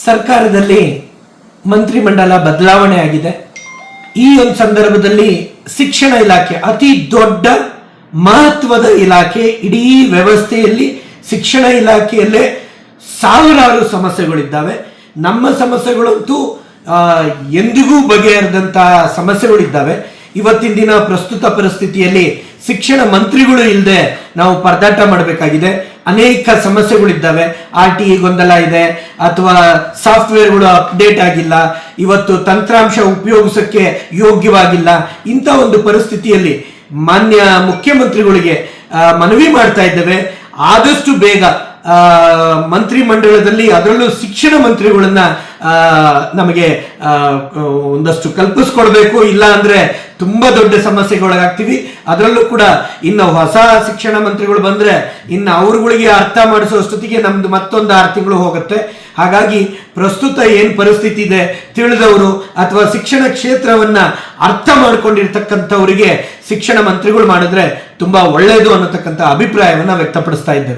ಸರ್ಕಾರದಲ್ಲಿ ಮಂತ್ರಿಮಂಡಲ ಬದಲಾವಣೆ ಆಗಿದೆ. ಈ ಒಂದು ಸಂದರ್ಭದಲ್ಲಿ ಶಿಕ್ಷಣ ಇಲಾಖೆ ಅತಿ ದೊಡ್ಡ ಮಹತ್ವದ ಇಲಾಖೆ. ಇಡೀ ವ್ಯವಸ್ಥೆಯಲ್ಲಿ ಶಿಕ್ಷಣ ಇಲಾಖೆಯಲ್ಲೇ ಸಾವಿರಾರು ಸಮಸ್ಯೆಗಳಿದ್ದಾವೆ. ನಮ್ಮ ಸಮಸ್ಯೆಗಳಂತೂ ಎಂದಿಗೂ ಬಗೆಹರಿದಂತಹ ಸಮಸ್ಯೆಗಳಿದ್ದಾವೆ. ಇವತ್ತಿನ ದಿನ ಪ್ರಸ್ತುತ ಪರಿಸ್ಥಿತಿಯಲ್ಲಿ ಶಿಕ್ಷಣ ಮಂತ್ರಿಗಳು ಇಲ್ಲದೆ ನಾವು ಪರದಾಟ ಮಾಡಬೇಕಾಗಿದೆ. ಅನೇಕ ಸಮಸ್ಯೆಗಳಿದ್ದಾವೆ. RTE ಗೊಂದಲ ಇದೆ, ಅಥವಾ ಸಾಫ್ಟ್ವೇರ್ಗಳು ಅಪ್ಡೇಟ್ ಆಗಿಲ್ಲ, ಇವತ್ತು ತಂತ್ರಾಂಶ ಉಪಯೋಗಿಸಕ್ಕೆ ಯೋಗ್ಯವಾಗಿಲ್ಲ. ಇಂಥ ಒಂದು ಪರಿಸ್ಥಿತಿಯಲ್ಲಿ ಮಾನ್ಯ ಮುಖ್ಯಮಂತ್ರಿಗಳಿಗೆ ಮನವಿ ಮಾಡ್ತಾ ಇದ್ದೇವೆ, ಆದಷ್ಟು ಬೇಗ ಮಂತ್ರಿಮಂಡಲದಲ್ಲಿ ಅದರಲ್ಲೂ ಶಿಕ್ಷಣ ಮಂತ್ರಿಗಳನ್ನ ನಮಗೆ ಒಂದಷ್ಟು ಕಲ್ಪಿಸ್ಕೊಡ್ಬೇಕು. ಇಲ್ಲ ಅಂದ್ರೆ ತುಂಬಾ ದೊಡ್ಡ ಸಮಸ್ಯೆಗೊಳಗಾಗ್ತೀವಿ. ಅದರಲ್ಲೂ ಕೂಡ ಇನ್ನು ಹೊಸ ಶಿಕ್ಷಣ ಮಂತ್ರಿಗಳು ಬಂದ್ರೆ ಇನ್ನು ಅವ್ರಗಳಿಗೆ ಅರ್ಥ ಮಾಡಿಸೋಷ್ಟೊತ್ತಿಗೆ ನಮ್ದು ಮತ್ತೊಂದು 6 ತಿಂಗಳು ಹೋಗುತ್ತೆ. ಹಾಗಾಗಿ ಪ್ರಸ್ತುತ ಏನ್ ಪರಿಸ್ಥಿತಿ ಇದೆ ತಿಳಿದವರು ಅಥವಾ ಶಿಕ್ಷಣ ಕ್ಷೇತ್ರವನ್ನ ಅರ್ಥ ಮಾಡ್ಕೊಂಡಿರ್ತಕ್ಕಂಥವರಿಗೆ ಶಿಕ್ಷಣ ಮಂತ್ರಿಗಳು ಮಾಡಿದ್ರೆ ತುಂಬಾ ಒಳ್ಳೆಯದು ಅನ್ನತಕ್ಕಂಥ ಅಭಿಪ್ರಾಯವನ್ನ ವ್ಯಕ್ತಪಡಿಸ್ತಾ ಇದ್ದೇವೆ.